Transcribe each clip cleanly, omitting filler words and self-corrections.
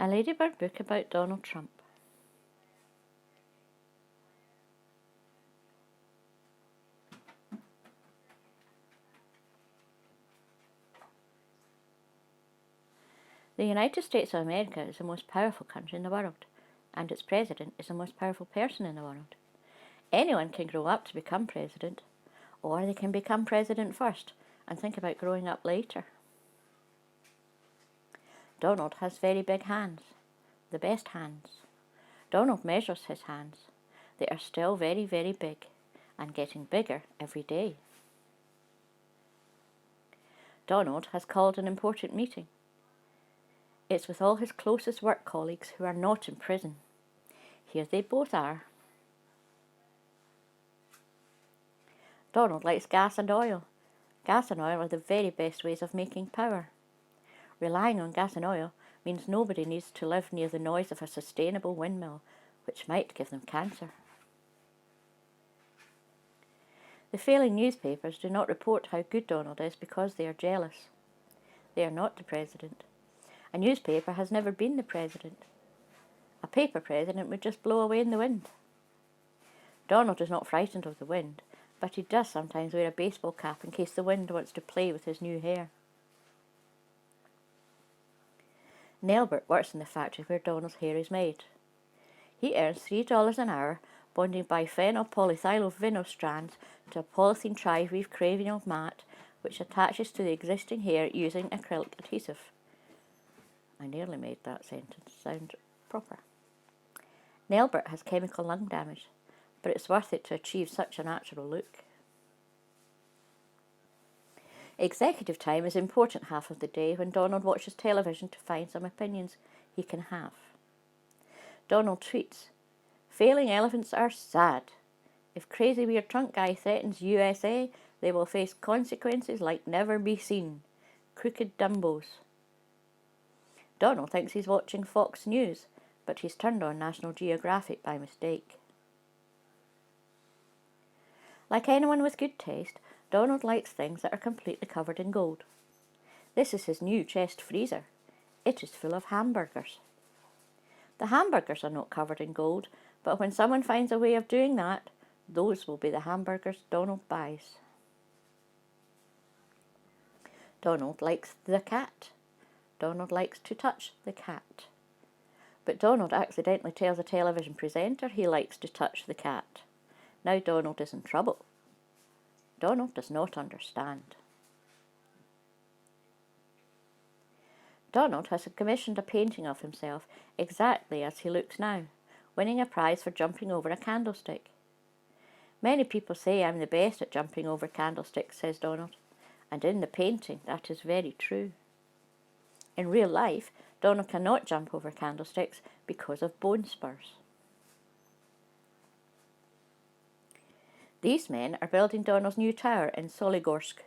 A Ladybird book about Donald Trump. The United States of America is the most powerful country in the world, and its president is the most powerful person in the world. Anyone can grow up to become president, or they can become president first and think about growing up later. Donald has very big hands, the best hands. Donald measures his hands. They are still very, very big and getting bigger every day. Donald has called an important meeting. It's with all his closest work colleagues who are not in prison. Here they both are. Donald likes gas and oil. Gas and oil are the very best ways of making power. Relying on gas and oil means nobody needs to live near the noise of a sustainable windmill, which might give them cancer. The failing newspapers do not report how good Donald is because they are jealous. They are not the president. A newspaper has never been the president. A paper president would just blow away in the wind. Donald is not frightened of the wind, but he does sometimes wear a baseball cap in case the wind wants to play with his new hair. Nelbert works in the factory where Donald's hair is made. He earns $3 an hour bonding biphenyl polyethylvinyl strands to a polythene tri-weave cranial mat which attaches to the existing hair using acrylic adhesive. I nearly made that sentence sound proper. Nelbert has chemical lung damage, but it's worth it to achieve such a natural look. Executive time is the important half of the day when Donald watches television to find some opinions he can have. Donald tweets, "Failing elephants are sad. If crazy weird trunk guy threatens USA, they will face consequences like never be seen. Crooked Dumbos." Donald thinks he's watching Fox News, but he's turned on National Geographic by mistake. Like anyone with good taste, Donald likes things that are completely covered in gold. This is his new chest freezer. It is full of hamburgers. The hamburgers are not covered in gold, but when someone finds a way of doing that, those will be the hamburgers Donald buys. Donald likes the cat. Donald likes to touch the cat. But Donald accidentally tells a television presenter he likes to touch the cat. Now Donald is in trouble. Donald does not understand. Donald has commissioned a painting of himself exactly as he looks now, winning a prize for jumping over a candlestick. "Many people say I'm the best at jumping over candlesticks," says Donald, "and in the painting that is very true." In real life, Donald cannot jump over candlesticks because of bone spurs. These men are building Donald's new tower in Soligorsk.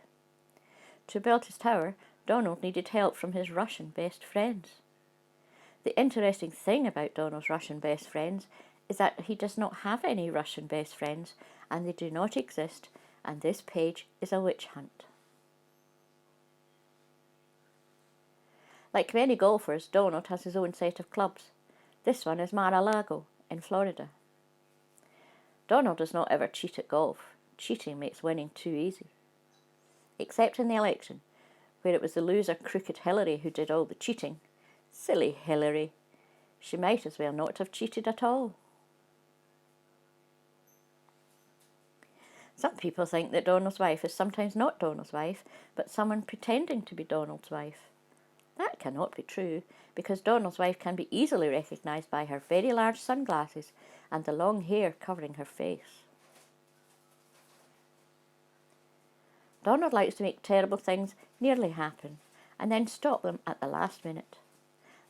To build his tower, Donald needed help from his Russian best friends. The interesting thing about Donald's Russian best friends is that he does not have any Russian best friends, and they do not exist, and this page is a witch hunt. Like many golfers, Donald has his own set of clubs. This one is Mar-a-Lago in Florida. Donald does not ever cheat at golf. Cheating makes winning too easy. Except in the election, where it was the loser crooked Hillary who did all the cheating. Silly Hillary. She might as well not have cheated at all. Some people think that Donald's wife is sometimes not Donald's wife, but someone pretending to be Donald's wife. That cannot be true, because Donald's wife can be easily recognised by her very large sunglasses and the long hair covering her face. Donald likes to make terrible things nearly happen and then stop them at the last minute.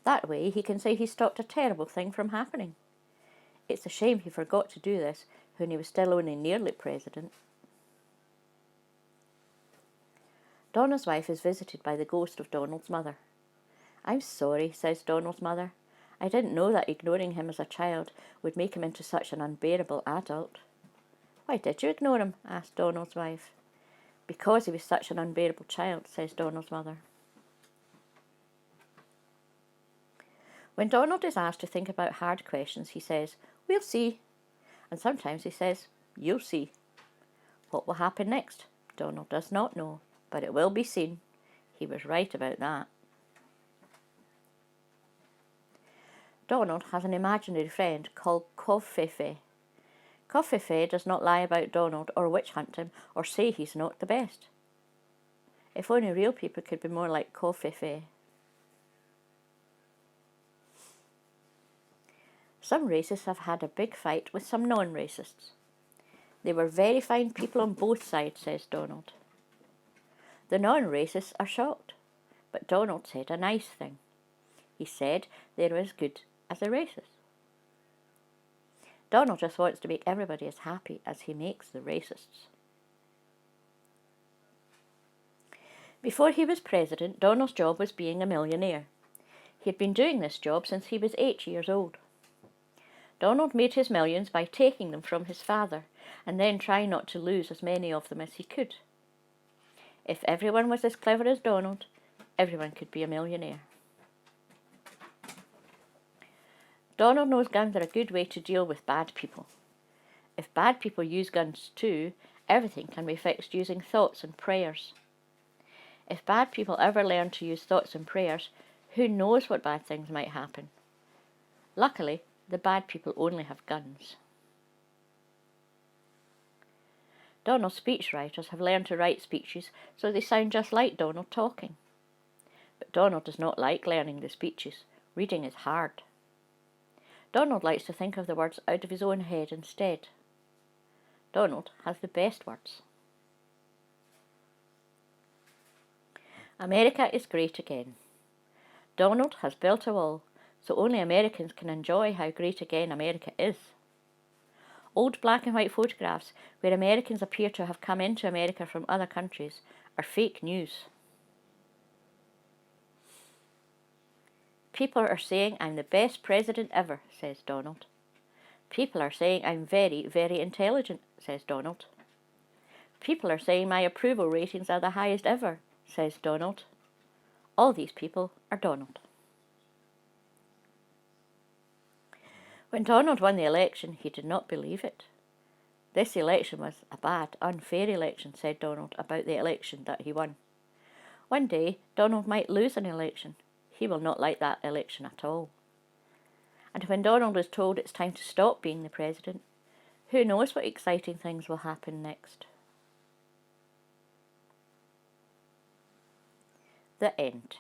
That way he can say he stopped a terrible thing from happening. It's a shame he forgot to do this when he was still only nearly president. Donald's wife is visited by the ghost of Donald's mother. "I'm sorry," says Donald's mother. "I didn't know that ignoring him as a child would make him into such an unbearable adult." "Why did you ignore him?" asked Donald's wife. "Because he was such an unbearable child," says Donald's mother. When Donald is asked to think about hard questions, he says, "We'll see." And sometimes he says, "You'll see." What will happen next? Donald does not know, but it will be seen. He was right about that. Donald has an imaginary friend called Covfefe. Covfefe does not lie about Donald or witch hunt him or say he's not the best. If only real people could be more like Covfefe. Some racists have had a big fight with some non-racists. They were very fine people on both sides, says Donald. The non-racists are shocked, but Donald said a nice thing. He said they were as good as the racists. Donald just wants to make everybody as happy as he makes the racists. Before he was president, Donald's job was being a millionaire. He had been doing this job since he was 8 years old. Donald made his millions by taking them from his father and then trying not to lose as many of them as he could. If everyone was as clever as Donald, everyone could be a millionaire. Donald knows guns are a good way to deal with bad people. If bad people use guns too, everything can be fixed using thoughts and prayers. If bad people ever learn to use thoughts and prayers, who knows what bad things might happen? Luckily, the bad people only have guns. Donald's speechwriters have learned to write speeches so they sound just like Donald talking. But Donald does not like learning the speeches. Reading is hard. Donald likes to think of the words out of his own head instead. Donald has the best words. America is great again. Donald has built a wall, so only Americans can enjoy how great again America is. Old black and white photographs where Americans appear to have come into America from other countries are fake news. People are saying I'm the best president ever, says Donald. People are saying I'm very, very intelligent, says Donald. People are saying my approval ratings are the highest ever, says Donald. All these people are Donald. When Donald won the election, he did not believe it. This election was a bad, unfair election, said Donald about the election that he won. One day, Donald might lose an election. He will not like that election at all. And when Donald is told it's time to stop being the president, who knows what exciting things will happen next? The end.